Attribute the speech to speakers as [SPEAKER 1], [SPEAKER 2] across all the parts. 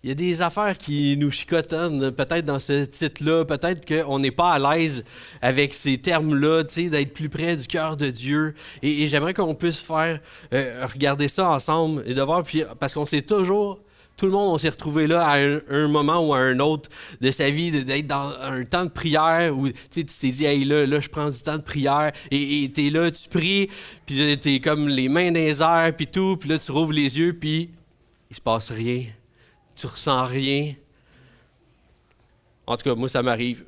[SPEAKER 1] il y a des affaires qui nous chicotonnent, peut-être dans ce titre-là, peut-être qu'on n'est pas à l'aise avec ces termes-là, tu sais, d'être plus près du cœur de Dieu. Et j'aimerais qu'on puisse faire, regarder ça ensemble et de voir, puis, parce qu'on sait toujours, tout le monde, on s'est retrouvé là à un moment ou à un autre de sa vie, d'être dans un temps de prière où tu t'es dit, hey, là, je prends du temps de prière, et t'es là, tu pries, puis t'es comme les mains dans les airs, puis tout, puis là, tu rouvres les yeux, puis il se passe rien. Tu ressens rien. En tout cas, moi, ça m'arrive.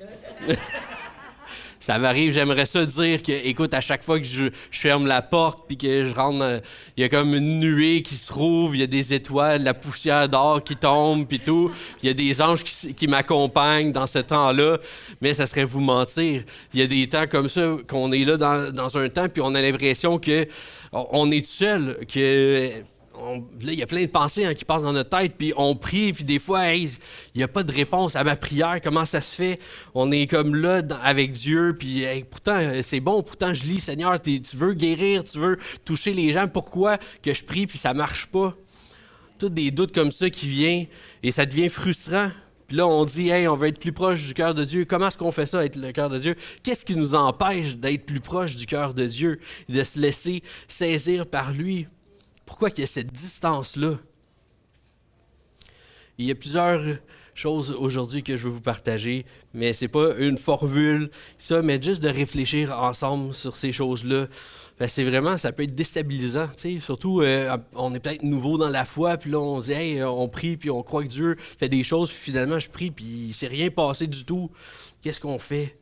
[SPEAKER 1] Ça m'arrive, j'aimerais ça dire que, écoute, à chaque fois que je ferme la porte puis que je rentre, il y a comme une nuée qui se rouvre, il y a des étoiles, la poussière d'or qui tombe puis tout. Il y a des anges qui m'accompagnent dans ce temps-là, mais ça serait vous mentir. Il y a des temps comme ça qu'on est là dans un temps puis on a l'impression que on est seul, que... là, il y a plein de pensées qui passent dans notre tête, puis on prie, puis des fois, hey, il n'y a pas de réponse à ma prière. Comment ça se fait? On est comme là avec Dieu, puis hey, pourtant, c'est bon, pourtant je lis, Seigneur, tu veux guérir, tu veux toucher les gens. Pourquoi que je prie, puis ça ne marche pas? Tous des doutes comme ça qui viennent, et ça devient frustrant. Puis là, on dit, hey, on veut être plus proche du cœur de Dieu. Comment est-ce qu'on fait ça, être le cœur de Dieu? Qu'est-ce qui nous empêche d'être plus proche du cœur de Dieu, de se laisser saisir par lui? Pourquoi il y a cette distance-là? Il y a plusieurs choses aujourd'hui que je veux vous partager, mais c'est pas une formule, ça, mais juste de réfléchir ensemble sur ces choses-là. C'est vraiment, ça peut être déstabilisant, tu sais, surtout, on est peut-être nouveau dans la foi, puis là, on dit, hey, on prie, puis on croit que Dieu fait des choses, puis finalement, je prie, puis il ne s'est rien passé du tout. Qu'est-ce qu'on fait?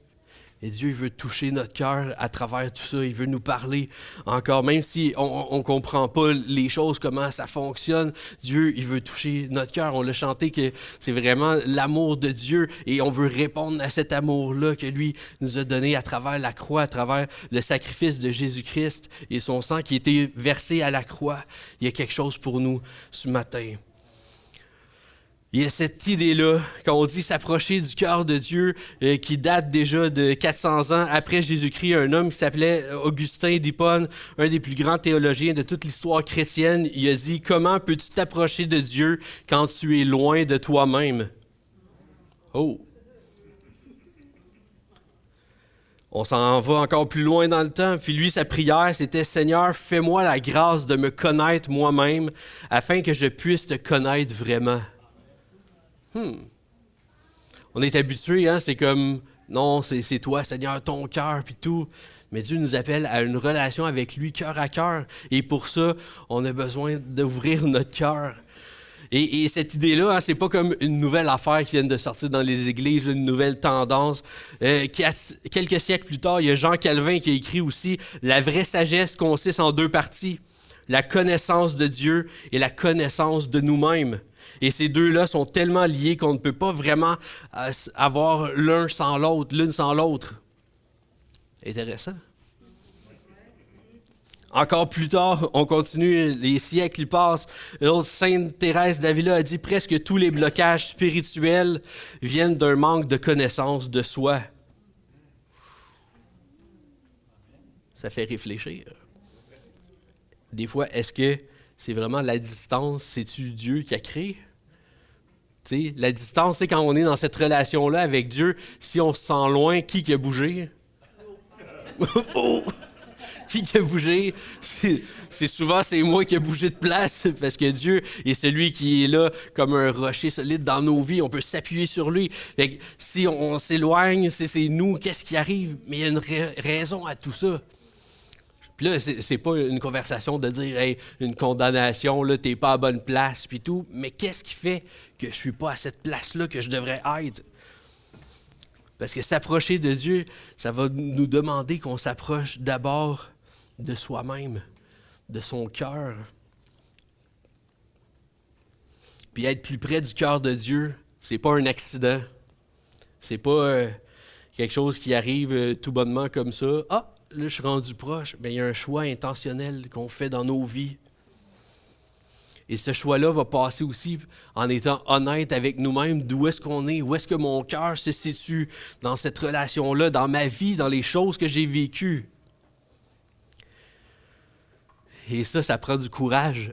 [SPEAKER 1] Et Dieu, il veut toucher notre cœur à travers tout ça. Il veut nous parler encore. Même si on ne comprend pas les choses, comment ça fonctionne, Dieu, il veut toucher notre cœur. On l'a chanté que c'est vraiment l'amour de Dieu et on veut répondre à cet amour-là que lui nous a donné à travers la croix, à travers le sacrifice de Jésus-Christ et son sang qui a été versé à la croix. Il y a quelque chose pour nous ce matin. Il y a cette idée-là, quand on dit s'approcher du cœur de Dieu, qui date déjà de 400 ans après Jésus-Christ, un homme qui s'appelait Augustin d'Hippone, un des plus grands théologiens de toute l'histoire chrétienne, il a dit « Comment peux-tu t'approcher de Dieu quand tu es loin de toi-même? » Oh! On s'en va encore plus loin dans le temps. Puis lui, sa prière, c'était « Seigneur, fais-moi la grâce de me connaître moi-même afin que je puisse te connaître vraiment. » On est habitué, hein? C'est comme, non, c'est toi, Seigneur, ton cœur, puis tout. Mais Dieu nous appelle à une relation avec lui, cœur à cœur. Et pour ça, on a besoin d'ouvrir notre cœur. Et cette idée-là, hein, c'est pas comme une nouvelle affaire qui vient de sortir dans les églises, une nouvelle tendance. Quelques siècles plus tard, il y a Jean Calvin qui a écrit aussi « La vraie sagesse consiste en deux parties, la connaissance de Dieu et la connaissance de nous-mêmes. » Et ces deux-là sont tellement liés qu'on ne peut pas vraiment avoir l'une sans l'autre. Intéressant. Encore plus tard, on continue, les siècles passent. L'autre Sainte Thérèse d'Avila a dit « Presque tous les blocages spirituels viennent d'un manque de connaissance de soi. » Ça fait réfléchir. Des fois, est-ce que c'est vraiment la distance, c'est-tu Dieu qui a créé? T'sais, la distance, c'est quand on est dans cette relation-là avec Dieu, si on se sent loin, qui a bougé? Oh! Qui a bougé? C'est souvent, c'est moi qui ai bougé de place, parce que Dieu est celui qui est là comme un rocher solide dans nos vies. On peut s'appuyer sur lui. Fait que si on s'éloigne, c'est nous, qu'est-ce qui arrive? Mais il y a une raison à tout ça. Puis là, c'est pas une conversation de dire hey, une condamnation, là, t'es pas à bonne place, puis tout. Mais qu'est-ce qui fait que je suis pas à cette place-là que je devrais être? Parce que s'approcher de Dieu, ça va nous demander qu'on s'approche d'abord de soi-même, de son cœur. Puis être plus près du cœur de Dieu, c'est pas un accident. C'est pas quelque chose qui arrive tout bonnement comme ça. Ah! Là, je suis rendu proche, mais il y a un choix intentionnel qu'on fait dans nos vies. Et ce choix-là va passer aussi en étant honnête avec nous-mêmes, d'où est-ce qu'on est, où est-ce que mon cœur se situe dans cette relation-là, dans ma vie, dans les choses que j'ai vécues. Et ça prend du courage.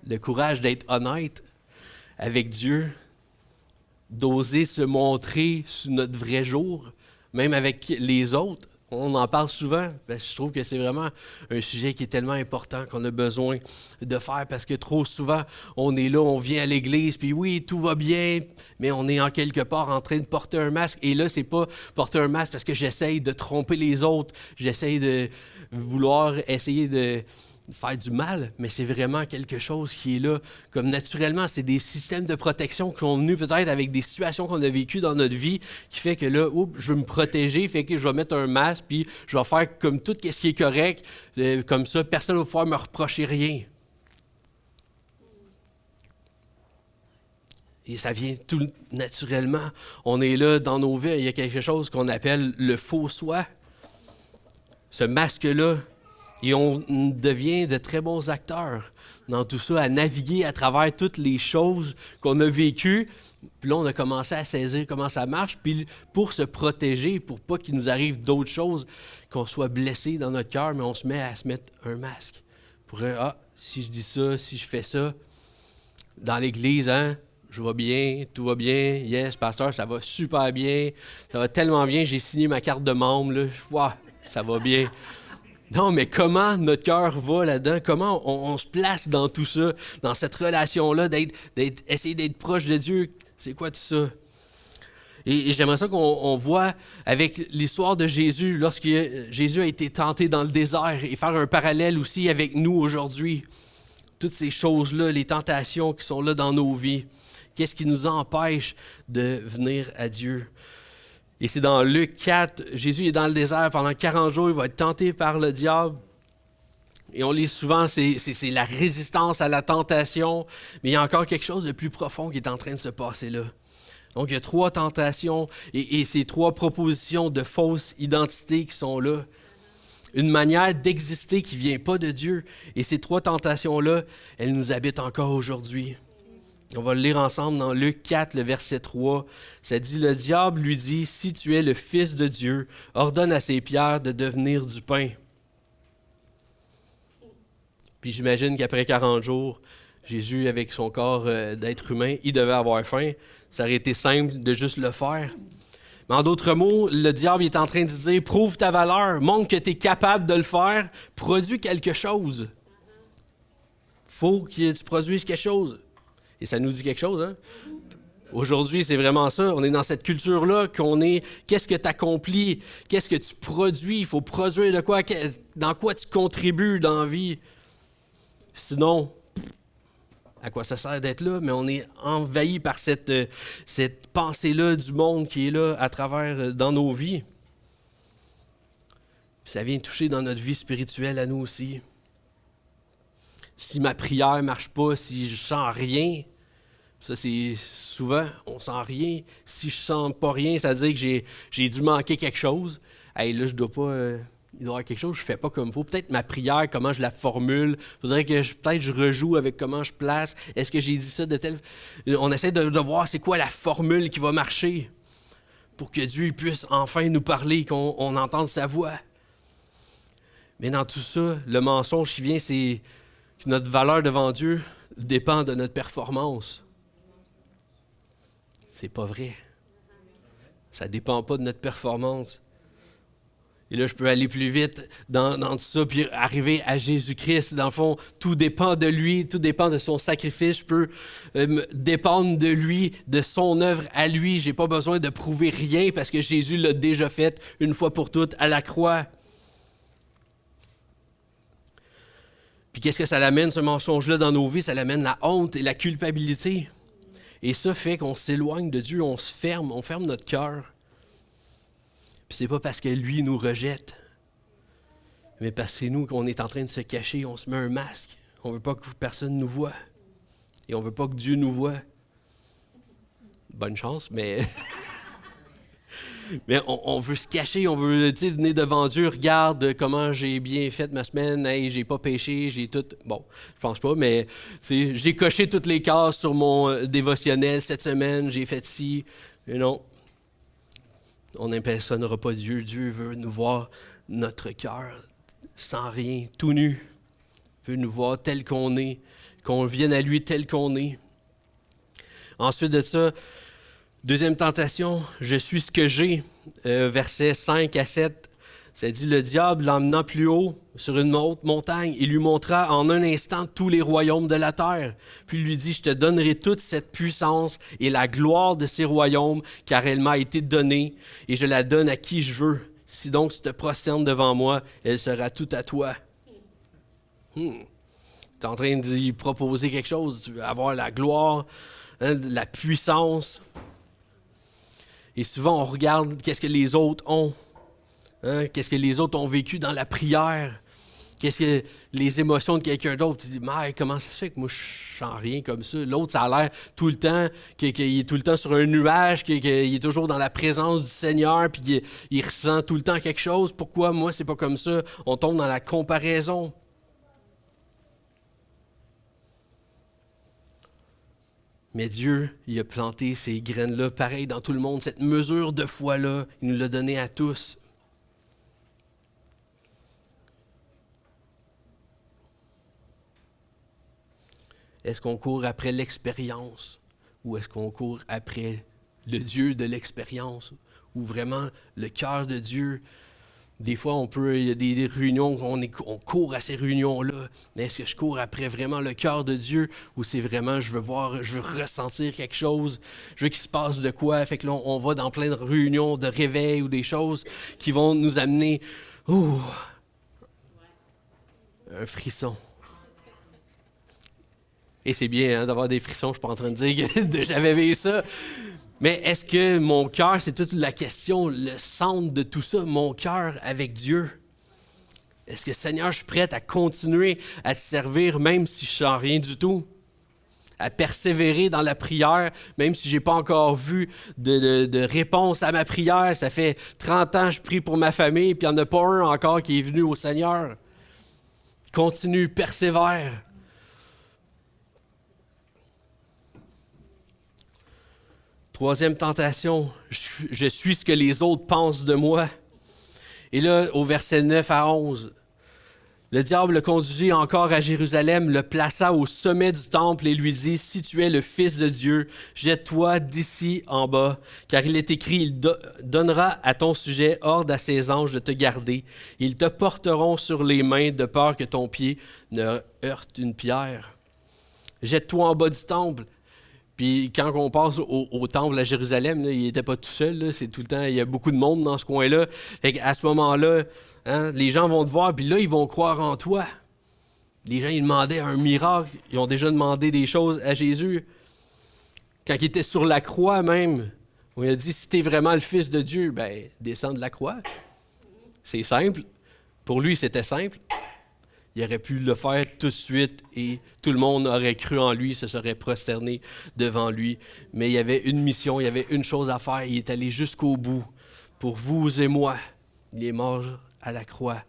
[SPEAKER 1] Le courage d'être honnête avec Dieu, d'oser se montrer sous notre vrai jour, même avec les autres. On en parle souvent, parce que je trouve que c'est vraiment un sujet qui est tellement important qu'on a besoin de faire, parce que trop souvent, on est là, on vient à l'église, puis oui, tout va bien, mais on est en quelque part en train de porter un masque. Et là, c'est pas porter un masque parce que j'essaye de tromper les autres, j'essaye de vouloir essayer de faire du mal, mais c'est vraiment quelque chose qui est là, comme naturellement, c'est des systèmes de protection qui sont venus peut-être avec des situations qu'on a vécues dans notre vie, qui fait que là, je veux me protéger, fait que je vais mettre un masque, puis je vais faire comme tout ce qui est correct, comme ça, personne ne va pouvoir me reprocher rien. Et ça vient tout naturellement. On est là dans nos vies, il y a quelque chose qu'on appelle le faux soi. Ce masque-là, et on devient de très bons acteurs dans tout ça, à naviguer à travers toutes les choses qu'on a vécues. Puis là, on a commencé à saisir comment ça marche. Puis pour se protéger, pour pas qu'il nous arrive d'autres choses, qu'on soit blessé dans notre cœur, mais on se met à se mettre un masque. Pour si je dis ça, si je fais ça, dans l'église, je vais bien, tout va bien, yes, pasteur, ça va super bien, ça va tellement bien, j'ai signé ma carte de membre, là, ça va bien. Non, mais comment notre cœur va là-dedans? Comment on se place dans tout ça, dans cette relation-là, essayer d'être proche de Dieu? C'est quoi tout ça? Et j'aimerais ça qu'on voit avec l'histoire de Jésus, lorsque Jésus a été tenté dans le désert, et faire un parallèle aussi avec nous aujourd'hui. Toutes ces choses-là, les tentations qui sont là dans nos vies. Qu'est-ce qui nous empêche de venir à Dieu? Et c'est dans Luc 4, Jésus est dans le désert pendant 40 jours, il va être tenté par le diable. Et on lit souvent, c'est la résistance à la tentation, mais il y a encore quelque chose de plus profond qui est en train de se passer là. Donc il y a 3 tentations et ces 3 propositions de fausse identité qui sont là. Une manière d'exister qui ne vient pas de Dieu. Et ces 3 tentations-là, elles nous habitent encore aujourd'hui. On va le lire ensemble dans Luc 4, le verset 3. Ça dit, « Le diable lui dit, si tu es le Fils de Dieu, ordonne à ces pierres de devenir du pain. » Puis j'imagine qu'après 40 jours, Jésus, avec son corps d'être humain, il devait avoir faim. Ça aurait été simple de juste le faire. Mais en d'autres mots, le diable est en train de dire, prouve ta valeur, montre que tu es capable de le faire, produis quelque chose. Faut que tu produises quelque chose. Et ça nous dit quelque chose, hein? Aujourd'hui, c'est vraiment ça. On est dans cette culture-là qu'on est, qu'est-ce que tu accomplis? Qu'est-ce que tu produis? Il faut produire de quoi? Dans quoi tu contribues dans la vie? Sinon, à quoi ça sert d'être là? Mais on est envahi par cette pensée-là du monde qui est là à travers dans nos vies. Puis ça vient toucher dans notre vie spirituelle à nous aussi. Si ma prière ne marche pas, si je sens rien, ça c'est souvent, on sent rien. Si je sens pas rien, ça veut dire que j'ai dû manquer quelque chose. Hey, là, je dois pas... il doit y avoir quelque chose, je ne fais pas comme il faut. Peut-être ma prière, comment je la formule. Il faudrait que peut-être je rejoue avec comment je place. Est-ce que j'ai dit ça de tel... On essaie de voir c'est quoi la formule qui va marcher pour que Dieu puisse enfin nous parler, qu'on entende sa voix. Mais dans tout ça, le mensonge qui vient, c'est que notre valeur devant Dieu dépend de notre performance. C'est pas vrai. Ça ne dépend pas de notre performance. Et là, je peux aller plus vite dans tout ça, puis arriver à Jésus-Christ. Dans le fond, tout dépend de lui, tout dépend de son sacrifice. Je peux dépendre de lui, de son œuvre à lui. Je n'ai pas besoin de prouver rien parce que Jésus l'a déjà fait une fois pour toutes à la croix. Puis qu'est-ce que ça l'amène, ce mensonge-là, dans nos vies? Ça l'amène la honte et la culpabilité. Et ça fait qu'on s'éloigne de Dieu, on ferme notre cœur. Puis c'est pas parce que lui nous rejette, mais parce que c'est nous qu'on est en train de se cacher, on se met un masque. On veut pas que personne nous voie. Et on veut pas que Dieu nous voie. Bonne chance, mais... Mais on veut se cacher, on veut venir devant Dieu, regarde comment j'ai bien fait ma semaine, hey, j'ai pas péché, j'ai tout... Bon, je pense pas, mais j'ai coché toutes les cases sur mon dévotionnel cette semaine, j'ai fait ci, et non. On n'impressionnera pas Dieu. Dieu veut nous voir notre cœur sans rien, tout nu. Il veut nous voir tel qu'on est, qu'on vienne à lui tel qu'on est. Ensuite de ça, deuxième tentation, je suis ce que j'ai, versets 5 à 7. Ça dit, le diable l'emmenant plus haut sur une haute montagne, il lui montra en un instant tous les royaumes de la terre. Puis il lui dit, je te donnerai toute cette puissance et la gloire de ces royaumes, car elle m'a été donnée, et je la donne à qui je veux. Si donc tu te prosternes devant moi, elle sera toute à toi. Tu es en train de lui proposer quelque chose, tu veux avoir la gloire, la puissance. Et souvent, on regarde qu'est-ce que les autres ont. Qu'est-ce que les autres ont vécu dans la prière? Qu'est-ce que les émotions de quelqu'un d'autre? Tu dis, mais comment ça se fait que moi, je sens rien comme ça? L'autre, ça a l'air tout le temps, qu'il est tout le temps sur un nuage, qu'il est toujours dans la présence du Seigneur, puis qu'il ressent tout le temps quelque chose. Pourquoi moi, c'est pas comme ça? On tombe dans la comparaison. Mais Dieu, il a planté ces graines-là, pareil dans tout le monde. Cette mesure de foi-là, il nous l'a donnée à tous. Est-ce qu'on court après l'expérience ou est-ce qu'on court après le Dieu de l'expérience ou vraiment le cœur de Dieu? Des fois, il y a des réunions, on court à ces réunions-là, mais est-ce que je cours après vraiment le cœur de Dieu ou c'est vraiment, je veux ressentir quelque chose, je veux qu'il se passe de quoi? Fait que là, on va dans plein de réunions de réveil ou des choses qui vont nous amener, un frisson. Et c'est bien d'avoir des frissons, je ne suis pas en train de dire que j'avais vu ça. Mais est-ce que mon cœur, c'est toute la question, le centre de tout ça, mon cœur avec Dieu? Est-ce que Seigneur, je suis prêt à continuer à te servir même si je ne sens rien du tout? À persévérer dans la prière, même si je n'ai pas encore vu de réponse à ma prière. Ça fait 30 ans que je prie pour ma famille, puis il n'y en a pas un encore qui est venu au Seigneur. Continue, persévère. Troisième tentation, je suis ce que les autres pensent de moi. Et là, au verset 9 à 11, le diable le conduisit encore à Jérusalem, le plaça au sommet du temple et lui dit, « Si tu es le Fils de Dieu, jette-toi d'ici en bas, car il est écrit, il donnera à ton sujet ordre à ses anges de te garder. Ils te porteront sur les mains de peur que ton pied ne heurte une pierre. Jette-toi en bas du temple. » Puis quand on passe au temple à Jérusalem, là, il n'était pas tout seul, là, c'est tout le temps, il y a beaucoup de monde dans ce coin-là. Fait qu'à ce moment-là, les gens vont te voir, puis là, ils vont croire en toi. Les gens, ils demandaient un miracle, ils ont déjà demandé des choses à Jésus. Quand il était sur la croix même, on lui a dit, si tu es vraiment le Fils de Dieu, ben descends de la croix. C'est simple. Pour lui, c'était simple. Il aurait pu le faire tout de suite et tout le monde aurait cru en lui, se serait prosterné devant lui. Mais il y avait une mission, il y avait une chose à faire. Il est allé jusqu'au bout pour vous et moi. Il est mort à la croix,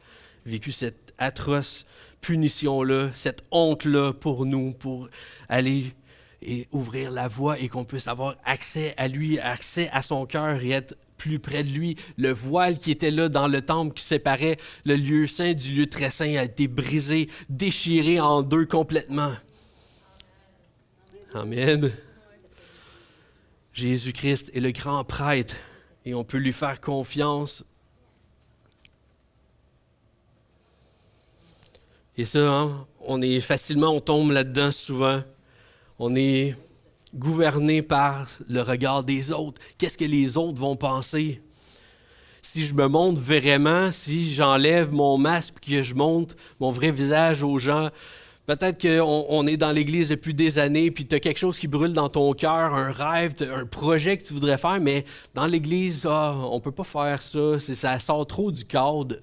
[SPEAKER 1] vécu cette atroce punition-là, cette honte-là pour nous, pour aller et ouvrir la voie et qu'on puisse avoir accès à lui, accès à son cœur et être plus près de lui. Le voile qui était là dans le temple qui séparait le lieu saint du lieu très saint a été brisé, déchiré en deux complètement. Amen. Jésus-Christ est le grand prêtre et on peut lui faire confiance. Et ça, on tombe là-dedans souvent. On est gouverné par le regard des autres. Qu'est-ce que les autres vont penser? Si je me montre vraiment, si j'enlève mon masque et que je montre mon vrai visage aux gens, peut-être qu'on est dans l'Église depuis des années puis tu as quelque chose qui brûle dans ton cœur, un rêve, un projet que tu voudrais faire, mais dans l'Église, on ne peut pas faire ça. Ça sort trop du cadre.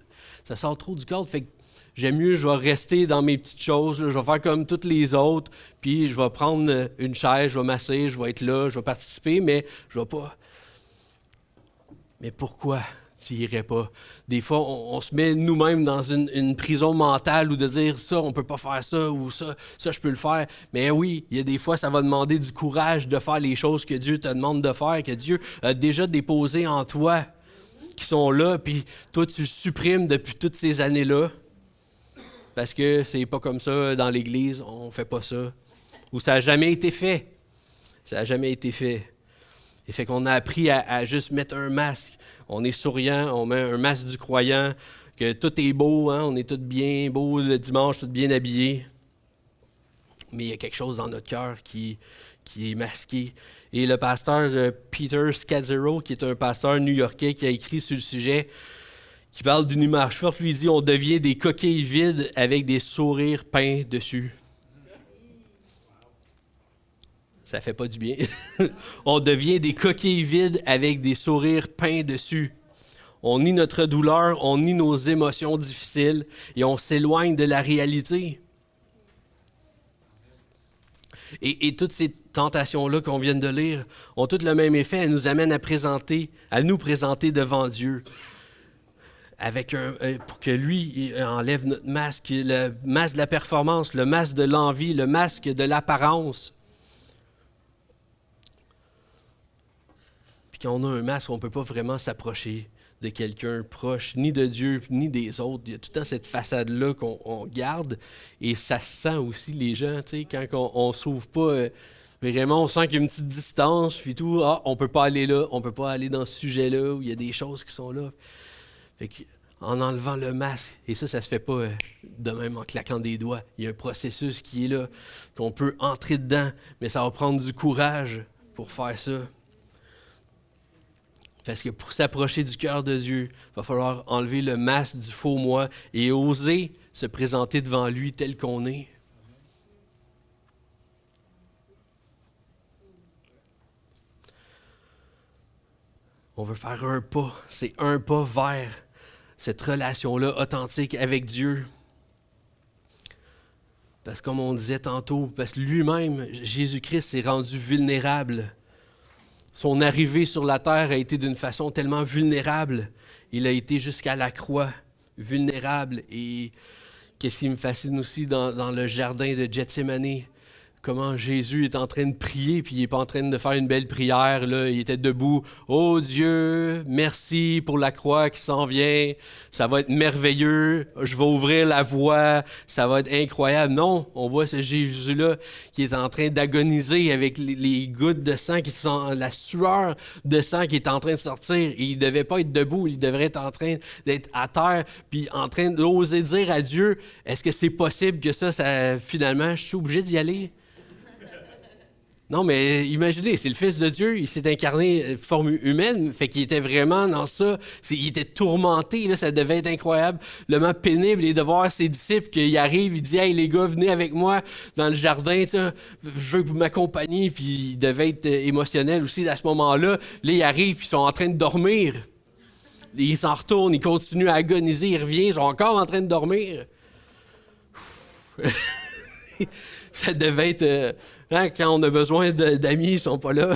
[SPEAKER 1] Ça sort trop du cadre. Fait que j'aime mieux, je vais rester dans mes petites choses, là, je vais faire comme toutes les autres, puis je vais prendre une chaise, je vais m'asseoir, je vais être là, je vais participer, mais je ne vais pas. Mais pourquoi tu n'irais pas? Des fois, on se met nous-mêmes dans une prison mentale ou de dire ça, on ne peut pas faire ça, ou ça, je peux le faire. Mais oui, il y a des fois, ça va demander du courage de faire les choses que Dieu te demande de faire, que Dieu a déjà déposées en toi, qui sont là, puis toi, tu le supprimes depuis toutes ces années-là. Parce que c'est pas comme ça dans l'Église, on fait pas ça. Ou ça n'a jamais été fait. Ça n'a jamais été fait. Et fait qu'on a appris à juste mettre un masque. On est souriant, on met un masque du croyant, que tout est beau, hein? On est tous bien beaux le dimanche, tous bien habillés. Mais il y a quelque chose dans notre cœur qui est masqué. Et le pasteur Peter Scazzaro, qui est un pasteur new-yorkais qui a écrit sur le sujet, qui parle d'une image forte, lui dit « On devient des coquilles vides avec des sourires peints dessus. » Ça fait pas du bien. On devient des coquilles vides avec des sourires peints dessus. On nie notre douleur, on nie nos émotions difficiles et on s'éloigne de la réalité. Et toutes ces tentations-là qu'on vient de lire ont toutes le même effet. Elles nous amènent à nous présenter devant Dieu. Pour que lui enlève notre masque, le masque de la performance, le masque de l'envie, le masque de l'apparence. Puis quand on a un masque, on ne peut pas vraiment s'approcher de quelqu'un proche, ni de Dieu, ni des autres. Il y a tout le temps cette façade-là qu'on garde, et ça se sent aussi, les gens, tu sais, quand on ne s'ouvre pas, vraiment, on sent qu'il y a une petite distance, puis tout, on ne peut pas aller là, on ne peut pas aller dans ce sujet-là, où il y a des choses qui sont là. Fait qu'en enlevant le masque, et ça se fait pas de même en claquant des doigts, il y a un processus qui est là, qu'on peut entrer dedans, mais ça va prendre du courage pour faire ça. Parce que pour s'approcher du cœur de Dieu, il va falloir enlever le masque du faux moi et oser se présenter devant lui tel qu'on est. On veut faire un pas, c'est un pas vers cette relation-là authentique avec Dieu. Parce que comme on disait tantôt, parce que lui-même, Jésus-Christ, s'est rendu vulnérable. Son arrivée sur la terre a été d'une façon tellement vulnérable. Il a été jusqu'à la croix, vulnérable. Et qu'est-ce qui me fascine aussi dans le jardin de Gethsémani, comment Jésus est en train de prier, puis il n'est pas en train de faire une belle prière, là. Il était debout. « Oh Dieu, merci pour la croix qui s'en vient. Ça va être merveilleux. Je vais ouvrir la voie. Ça va être incroyable. » Non, on voit ce Jésus-là qui est en train d'agoniser avec les gouttes de sang, la sueur de sang qui est en train de sortir. Et il ne devait pas être debout. Il devrait être en train d'être à terre, puis en train d'oser dire à Dieu, « Est-ce que c'est possible que ça finalement, je suis obligé d'y aller? » Non, mais imaginez, c'est le Fils de Dieu, il s'est incarné forme humaine, fait qu'il était vraiment dans ça, il était tourmenté, là, ça devait être incroyablement pénible, et de voir ses disciples qui arrivent, il dit « Hey les gars, venez avec moi dans le jardin, je veux que vous m'accompagniez », puis il devait être émotionnel aussi à ce moment-là. Là, ils arrivent, puis ils sont en train de dormir. Ils s'en retournent, ils continuent à agoniser, ils reviennent, ils sont encore en train de dormir. Ça devait être... quand on a besoin d'amis, ils ne sont pas là.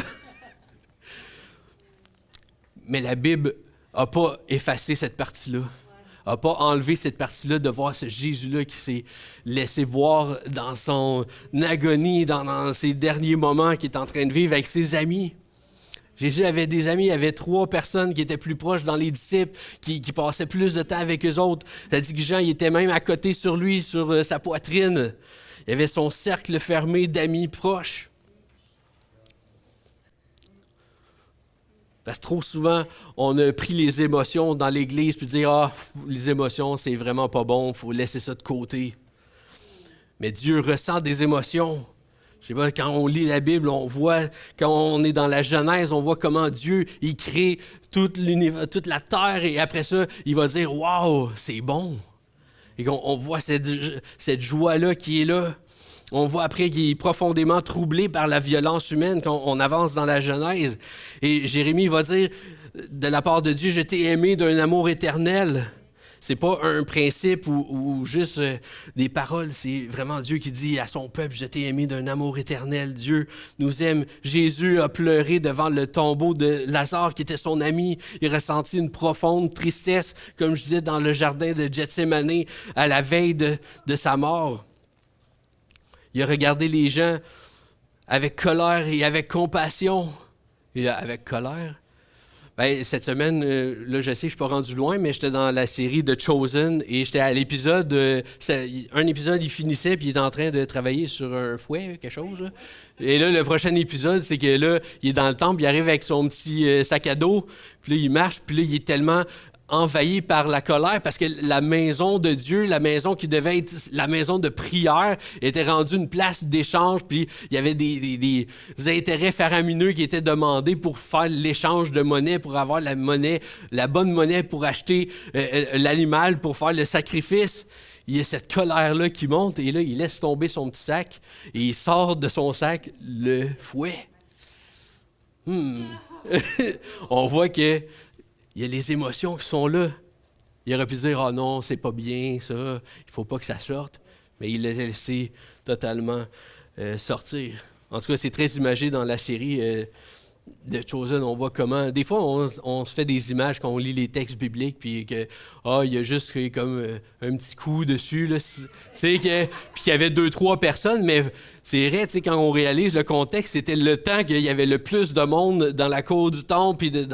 [SPEAKER 1] Mais la Bible n'a pas effacé cette partie-là. N'a pas enlevé cette partie-là de voir ce Jésus-là qui s'est laissé voir dans son agonie, dans ses derniers moments qu'il est en train de vivre avec ses amis. Jésus avait des amis, il y avait 3 personnes qui étaient plus proches dans les disciples, qui passaient plus de temps avec eux autres. Ça dit que Jean, il était même à côté sur lui, sur sa poitrine. Il avait son cercle fermé d'amis proches. Parce que trop souvent, on a pris les émotions dans l'Église puis dit « Ah, les émotions, c'est vraiment pas bon, il faut laisser ça de côté. » Mais Dieu ressent des émotions. Je sais pas, quand on lit la Bible, on voit, quand on est dans la Genèse, on voit comment Dieu, il crée toute la terre et après ça, il va dire « Wow, c'est bon! » Et on voit cette joie-là qui est là. On voit après qu'il est profondément troublé par la violence humaine quand on avance dans la Genèse. Et Jérémie va dire, de la part de Dieu, « Je t'ai aimé d'un amour éternel. » C'est pas un principe ou juste des paroles, c'est vraiment Dieu qui dit à son peuple, « Je t'ai aimé d'un amour éternel. » Dieu nous aime. Jésus a pleuré devant le tombeau de Lazare, qui était son ami. Il ressentit une profonde tristesse, comme je disais, dans le jardin de Gethsémani, à la veille de sa mort. Il a regardé les gens avec colère et avec compassion. Et avec colère, Ben, cette semaine, là, je sais que je ne suis pas rendu loin, mais j'étais dans la série The Chosen et j'étais à l'épisode. Un épisode, il finissait puis il est en train de travailler sur un fouet, quelque chose. Là. Et là, le prochain épisode, c'est que là, il est dans le temple, il arrive avec son petit sac à dos, puis là, il marche, puis là, il est tellement envahi par la colère parce que la maison de Dieu, la maison qui devait être la maison de prière, était rendue une place d'échange, puis il y avait des intérêts faramineux qui étaient demandés pour faire l'échange de monnaie, pour avoir la monnaie, la bonne monnaie pour acheter l'animal, pour faire le sacrifice. Il y a cette colère-là qui monte, et là, il laisse tomber son petit sac, et il sort de son sac le fouet. On voit que il y a les émotions qui sont là. Il aurait pu dire « Ah non, c'est pas bien ça, il ne faut pas que ça sorte », mais il l'a laissé totalement sortir. En tout cas, c'est très imagé dans la série de Chosen. On voit comment... Des fois, on se fait des images quand on lit les textes bibliques, puis que il y a juste comme un petit coup dessus, là, tu sais, puis qu'il y avait 2-3 personnes, mais... C'est vrai, tu sais, quand on réalise le contexte, c'était le temps qu'il y avait le plus de monde dans la cour du temple et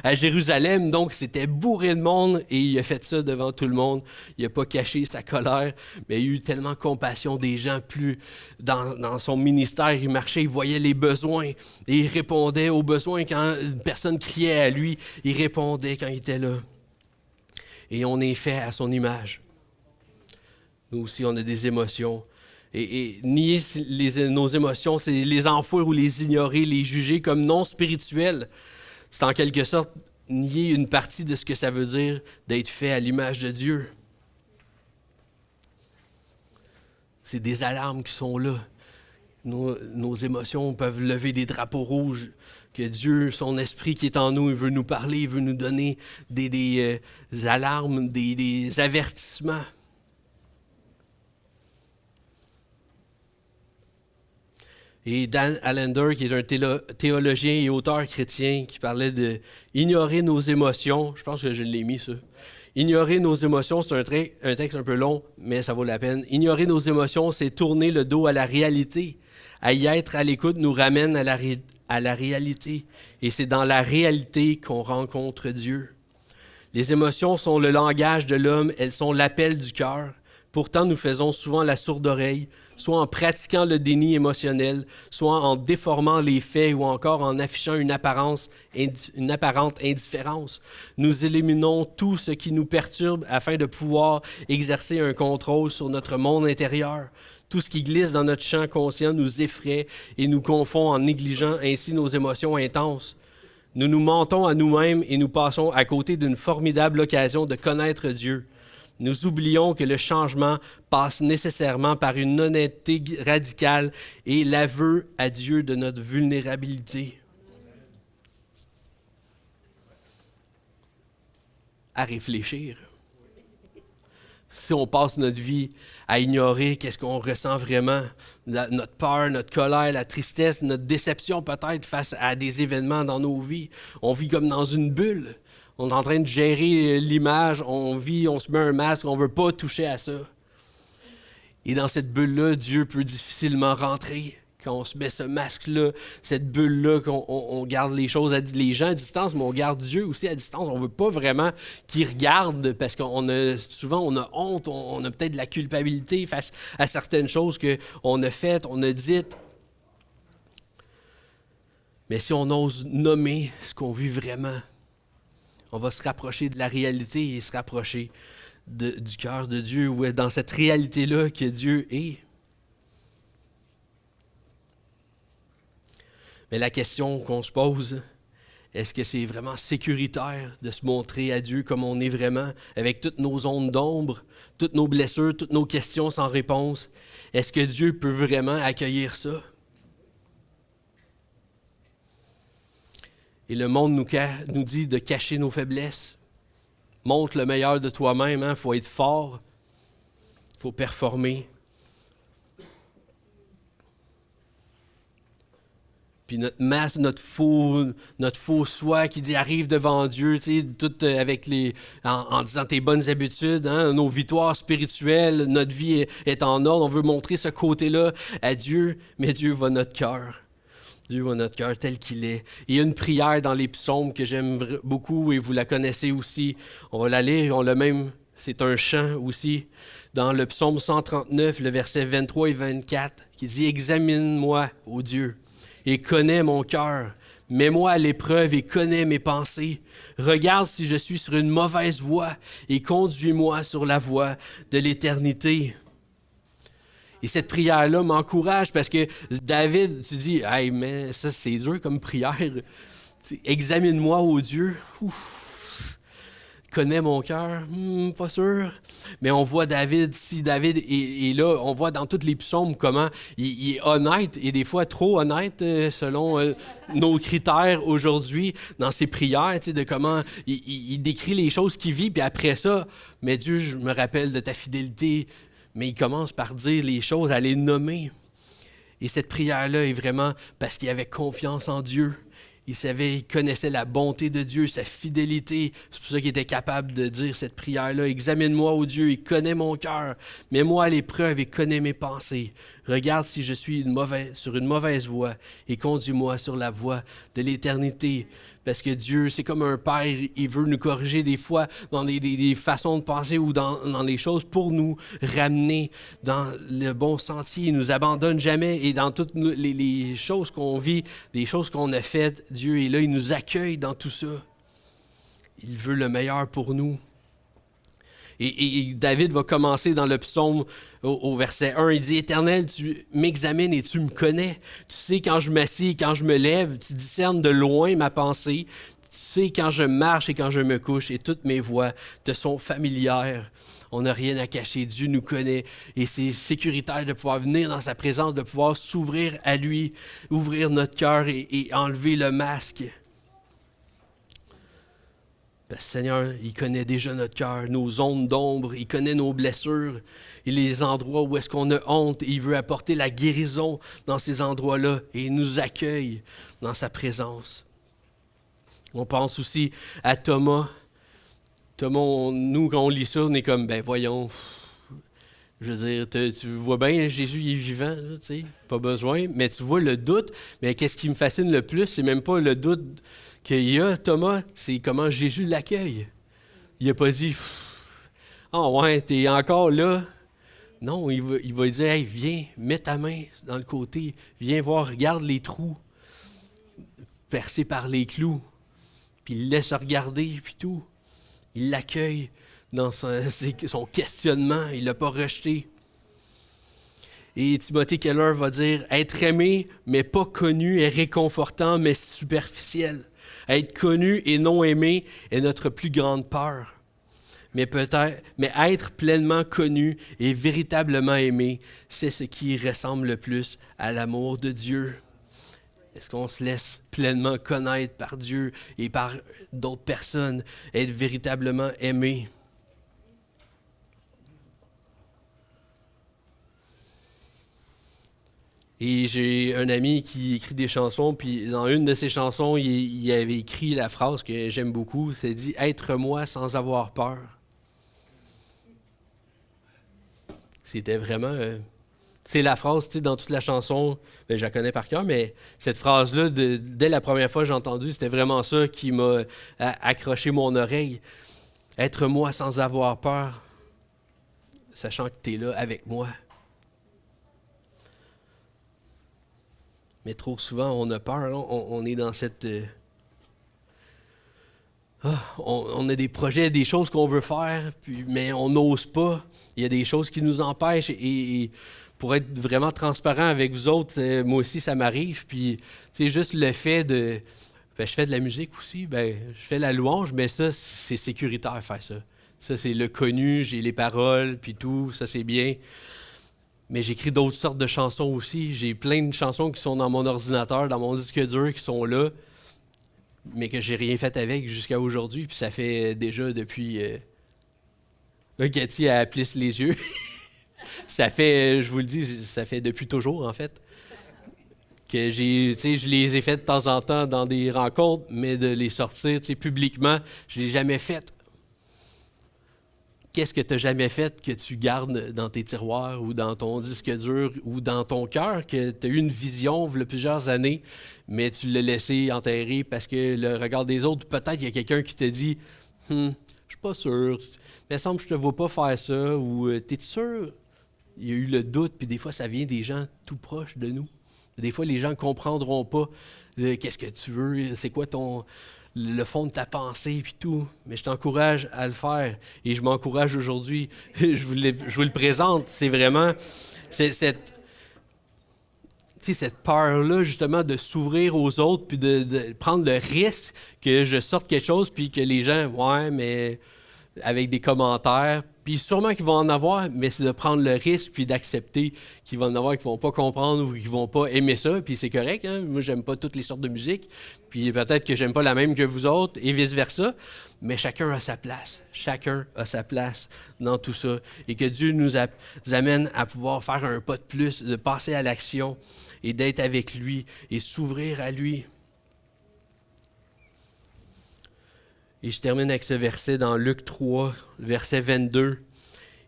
[SPEAKER 1] à Jérusalem. Donc, c'était bourré de monde et il a fait ça devant tout le monde. Il n'a pas caché sa colère, mais il a eu tellement compassion des gens. Plus dans son ministère, il marchait, il voyait les besoins et il répondait aux besoins. Quand une personne criait à lui, il répondait quand il était là. Et on est fait à son image. Nous aussi, on a des émotions. Et nier nos émotions, c'est les enfouir ou les ignorer, les juger comme non spirituels. C'est en quelque sorte nier une partie de ce que ça veut dire d'être fait à l'image de Dieu. C'est des alarmes qui sont là. Nos émotions peuvent lever des drapeaux rouges. Que Dieu, son esprit qui est en nous, il veut nous parler, il veut nous donner des alarmes, des avertissements. Et Dan Allender, qui est un théologien et auteur chrétien, qui parlait de ignorer nos émotions. Je pense que je l'ai mis, ça. Ignorer nos émotions, c'est un texte un peu long, mais ça vaut la peine. Ignorer nos émotions, c'est tourner le dos à la réalité. À y être à l'écoute nous ramène à la réalité. Et c'est dans la réalité qu'on rencontre Dieu. Les émotions sont le langage de l'homme, elles sont l'appel du cœur. Pourtant, nous faisons souvent la sourde oreille, soit en pratiquant le déni émotionnel, soit en déformant les faits ou encore en affichant une apparente indifférence. Nous éliminons tout ce qui nous perturbe afin de pouvoir exercer un contrôle sur notre monde intérieur. Tout ce qui glisse dans notre champ conscient nous effraie et nous confond en négligeant ainsi nos émotions intenses. Nous nous mentons à nous-mêmes et nous passons à côté d'une formidable occasion de connaître Dieu. Nous oublions que le changement passe nécessairement par une honnêteté radicale et l'aveu à Dieu de notre vulnérabilité. À réfléchir. Si on passe notre vie à ignorer qu'est-ce qu'on ressent vraiment, notre peur, notre colère, la tristesse, notre déception peut-être face à des événements dans nos vies, on vit comme dans une bulle. On est en train de gérer l'image, on vit, on se met un masque, on ne veut pas toucher à ça. Et dans cette bulle-là, Dieu peut difficilement rentrer. Quand on se met ce masque-là, cette bulle-là, qu'on garde les choses, les gens à distance, mais on garde Dieu aussi à distance. On ne veut pas vraiment qu'il regarde parce souvent on a honte, on a peut-être de la culpabilité face à certaines choses qu'on a faites, on a dites. Mais si on ose nommer ce qu'on vit vraiment, on va se rapprocher de la réalité et se rapprocher du cœur de Dieu, ou dans cette réalité-là que Dieu est. Mais la question qu'on se pose, est-ce que c'est vraiment sécuritaire de se montrer à Dieu comme on est vraiment, avec toutes nos ondes d'ombre, toutes nos blessures, toutes nos questions sans réponse? Est-ce que Dieu peut vraiment accueillir ça? Et le monde nous dit de cacher nos faiblesses. Montre le meilleur de toi-même, il faut être fort, il faut performer. Puis notre masque, notre faux soi qui dit arrive devant Dieu, tu sais, tout avec en disant tes bonnes habitudes, nos victoires spirituelles, notre vie est en ordre. On veut montrer ce côté-là à Dieu, mais Dieu voit notre cœur. Dieu voit notre cœur tel qu'il est. Il y a une prière dans les psaumes que j'aime beaucoup et vous la connaissez aussi. On va la lire, on l'a même, c'est un chant aussi, dans le psaume 139, le verset 23 et 24, qui dit « Examine-moi, ô Dieu, et connais mon cœur. Mets-moi à l'épreuve et connais mes pensées. Regarde si je suis sur une mauvaise voie et conduis-moi sur la voie de l'éternité. » Et cette prière-là m'encourage parce que David, tu dis, « Hey, mais ça c'est dur comme prière. Examine-moi, ô Dieu. Ouf. Connais mon cœur. Pas sûr. » Mais on voit David, si David est là, on voit dans tous les psaumes comment il est honnête, et des fois trop honnête selon nos critères aujourd'hui, dans ses prières, de comment il décrit les choses qu'il vit, puis après ça, « Mais Dieu, je me rappelle de ta fidélité. » Mais il commence par dire les choses, à les nommer. Et cette prière-là est vraiment parce qu'il avait confiance en Dieu. Il connaissait la bonté de Dieu, sa fidélité. C'est pour ça qu'il était capable de dire cette prière-là. « Examine-moi, ô Dieu, et connais mon cœur. Mets-moi à l'épreuve et connais mes pensées. Regarde si je suis sur une mauvaise voie et conduis-moi sur la voie de l'éternité. » Parce que Dieu, c'est comme un père, il veut nous corriger des fois dans des façons de penser ou dans les choses pour nous ramener dans le bon sentier. Il ne nous abandonne jamais, et dans toutes les choses qu'on vit, les choses qu'on a faites, Dieu est là, il nous accueille dans tout ça. Il veut le meilleur pour nous. Et David va commencer dans le psaume au verset 1, il dit « Éternel, tu m'examines et tu me connais. Tu sais quand je m'assieds, quand je me lève, tu discernes de loin ma pensée. Tu sais quand je marche et quand je me couche, et toutes mes voies te sont familières. » On n'a rien à cacher, Dieu nous connaît, et c'est sécuritaire de pouvoir venir dans sa présence, de pouvoir s'ouvrir à lui, ouvrir notre cœur et enlever le masque. Parce que Seigneur, il connaît déjà notre cœur, nos zones d'ombre, il connaît nos blessures et les endroits où est-ce qu'on a honte. Et il veut apporter la guérison dans ces endroits-là et il nous accueille dans sa présence. On pense aussi à Thomas. Thomas, nous, quand on lit ça, on est comme, ben voyons, je veux dire, tu vois bien, Jésus il est vivant, là, tu sais, pas besoin. Mais tu vois le doute, mais qu'est-ce qui me fascine le plus, c'est même pas le doute qu'il y a, Thomas, c'est comment Jésus l'accueille. Il n'a pas dit « Ah ouais, t'es encore là. » Non, il va dire « Hey, viens, mets ta main dans le côté. Viens voir, regarde les trous percés par les clous. » Puis il laisse regarder, puis tout. Il l'accueille dans son questionnement. Il ne l'a pas rejeté. Et Timothée Keller va dire « Être aimé, mais pas connu, est réconfortant, mais superficiel. » Être connu et non aimé est notre plus grande peur. Mais être pleinement connu et véritablement aimé, c'est ce qui ressemble le plus à l'amour de Dieu. Est-ce qu'on se laisse pleinement connaître par Dieu et par d'autres personnes, être véritablement aimé? Et j'ai un ami qui écrit des chansons, puis dans une de ses chansons, il avait écrit la phrase que j'aime beaucoup, c'est dit « Être moi sans avoir peur ». C'était vraiment... c'est la phrase, tu sais, dans toute la chanson, je la connais par cœur, mais cette phrase-là, dès la première fois que j'ai entendu, c'était vraiment ça qui m'a accroché mon oreille. « Être moi sans avoir peur, sachant que tu es là avec moi ». Mais trop souvent, on a peur. On est dans cette... on a des projets, des choses qu'on veut faire, mais on n'ose pas. Il y a des choses qui nous empêchent. Et pour être vraiment transparent avec vous autres, moi aussi, ça m'arrive. Puis, c'est juste le fait de... je fais de la musique aussi. Je fais la louange, mais ça, c'est sécuritaire faire ça. Ça, c'est le connu, j'ai les paroles, puis tout. Ça, c'est bien. Mais j'écris d'autres sortes de chansons aussi. J'ai plein de chansons qui sont dans mon ordinateur, dans mon disque dur, qui sont là, mais que j'ai rien fait avec jusqu'à aujourd'hui. Puis ça fait déjà depuis... Là, Cathy, elle plisse les yeux. Ça fait, je vous le dis, ça fait depuis toujours, en fait. Que je les ai faites de temps en temps dans des rencontres, mais de les sortir publiquement, je ne l'ai jamais fait. qu'est-ce que tu n'as jamais fait que tu gardes dans tes tiroirs ou dans ton disque dur ou dans ton cœur, que tu as eu une vision il y a plusieurs années, mais tu l'as laissé enterrer parce que le regard des autres, peut-être qu'il y a quelqu'un qui te dit « Je suis pas sûr, mais il semble que je te vois pas faire ça » ou « T'es sûr? » Il y a eu le doute, puis des fois, ça vient des gens tout proches de nous. Des fois, les gens ne comprendront pas qu'est-ce que tu veux, c'est quoi le fond de ta pensée, puis tout. Mais je t'encourage à le faire. Et je m'encourage aujourd'hui. je vous le présente. C'est vraiment cette peur-là, justement, de s'ouvrir aux autres, puis de prendre le risque que je sorte quelque chose, puis que les gens, ouais, mais avec des commentaires, puis sûrement qu'ils vont en avoir, mais c'est de prendre le risque, puis d'accepter qu'ils vont en avoir, qu'ils ne vont pas comprendre ou qu'ils ne vont pas aimer ça, puis c'est correct, hein? Moi, j'aime pas toutes les sortes de musique, puis peut-être que j'aime pas la même que vous autres, et vice-versa, mais chacun a sa place. Chacun a sa place dans tout ça. Et que Dieu nous amène à pouvoir faire un pas de plus, de passer à l'action, et d'être avec lui, et s'ouvrir à lui. Et je termine avec ce verset dans Luc 3, verset 22.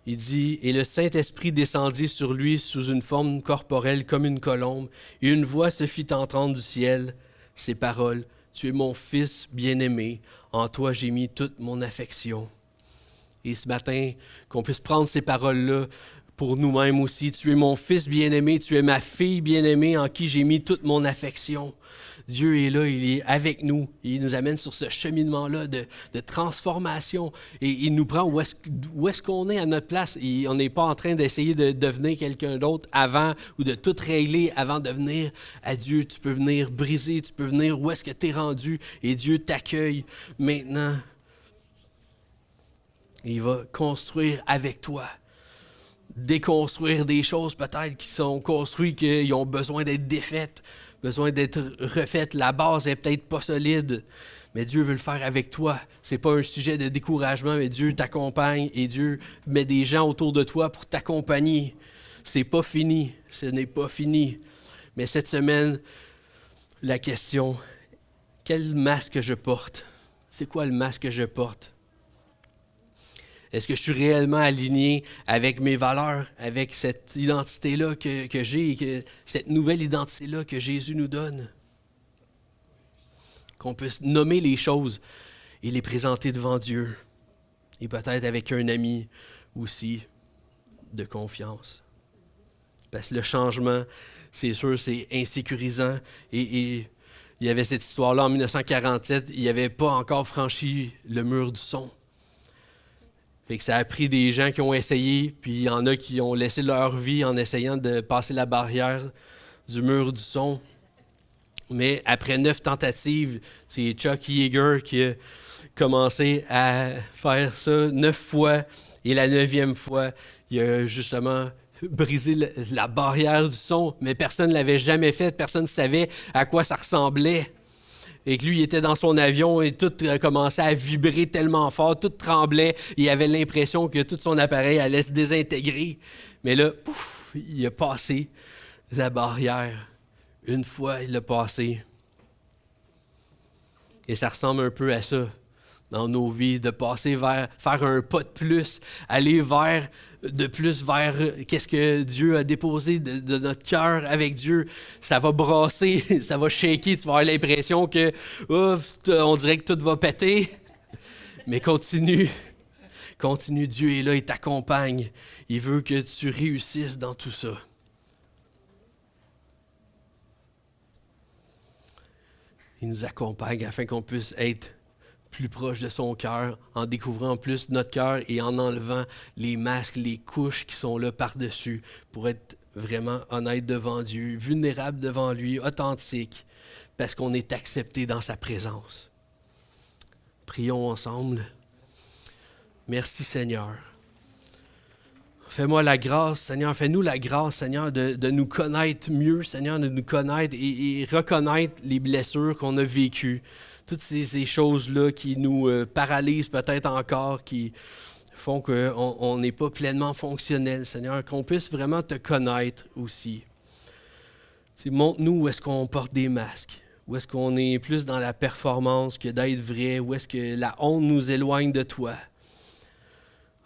[SPEAKER 1] Il dit « Et le Saint-Esprit descendit sur lui sous une forme corporelle comme une colombe, et une voix se fit entendre du ciel, ces paroles, « Tu es mon Fils bien-aimé, en toi j'ai mis toute mon affection. » Et ce matin, qu'on puisse prendre ces paroles-là pour nous-mêmes aussi. « Tu es mon Fils bien-aimé, tu es ma fille bien-aimée, en qui j'ai mis toute mon affection. » Dieu est là, il est avec nous. Il nous amène sur ce cheminement-là de transformation. Et il nous prend où est-ce qu'on est à notre place. Et on n'est pas en train d'essayer de devenir quelqu'un d'autre avant ou de tout régler avant de venir à Dieu. Tu peux venir briser, tu peux venir où est-ce que tu es rendu et Dieu t'accueille maintenant. Il va construire avec toi. Déconstruire des choses peut-être qui sont construites, qui ont besoin d'être défaites. Besoin d'être refaite, la base est peut-être pas solide, mais Dieu veut le faire avec toi. C'est pas un sujet de découragement, mais Dieu t'accompagne et Dieu met des gens autour de toi pour t'accompagner. C'est pas fini, ce n'est pas fini. Mais cette semaine, la question, quel masque je porte? C'est quoi le masque que je porte? Est-ce que je suis réellement aligné avec mes valeurs, avec cette identité-là que j'ai, cette nouvelle identité-là que Jésus nous donne? Qu'on puisse nommer les choses et les présenter devant Dieu. Et peut-être avec un ami aussi de confiance. Parce que le changement, c'est sûr, c'est insécurisant. Et il y avait cette histoire-là en 1947, il n'y avait pas encore franchi le mur du son. Fait que ça a pris des gens qui ont essayé, puis il y en a qui ont laissé leur vie en essayant de passer la barrière du mur du son. Mais après 9 tentatives, c'est Chuck Yeager qui a commencé à faire ça 9 fois. Et la 9e fois, il a justement brisé la barrière du son. Mais personne ne l'avait jamais fait, personne ne savait à quoi ça ressemblait. Et que lui, il était dans son avion et tout commençait à vibrer tellement fort, tout tremblait. Il avait l'impression que tout son appareil allait se désintégrer. Mais là, pouf, il a passé la barrière. Une fois, il l'a passé. Et ça ressemble un peu à ça dans nos vies, de passer vers, faire un pas de plus, aller vers qu'est-ce que Dieu a déposé de notre cœur avec Dieu. Ça va brasser, ça va shaker, tu vas avoir l'impression que on dirait que tout va péter. Mais continue, Dieu est là, il t'accompagne. Il veut que tu réussisses dans tout ça. Il nous accompagne afin qu'on puisse être plus proche de son cœur, en découvrant plus notre cœur et en enlevant les masques, les couches qui sont là par-dessus pour être vraiment honnête devant Dieu, vulnérable devant lui, authentique, parce qu'on est accepté dans sa présence. Prions ensemble. Merci Seigneur. Fais-moi la grâce, Seigneur, fais-nous la grâce, Seigneur, de nous connaître mieux, Seigneur, de nous connaître et reconnaître les blessures qu'on a vécues. Toutes ces choses-là qui nous paralysent peut-être encore, qui font qu'on n'est pas pleinement fonctionnel, Seigneur, qu'on puisse vraiment te connaître aussi. Montre-nous où est-ce qu'on porte des masques, où est-ce qu'on est plus dans la performance que d'être vrai, où est-ce que la honte nous éloigne de toi.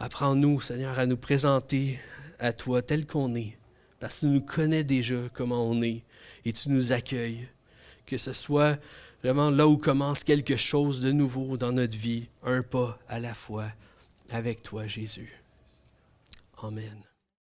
[SPEAKER 1] Apprends-nous, Seigneur, à nous présenter à toi tel qu'on est, parce que tu nous connais déjà comment on est et tu nous accueilles. Que ce soit vraiment là où commence quelque chose de nouveau dans notre vie, un pas à la fois avec toi, Jésus. Amen.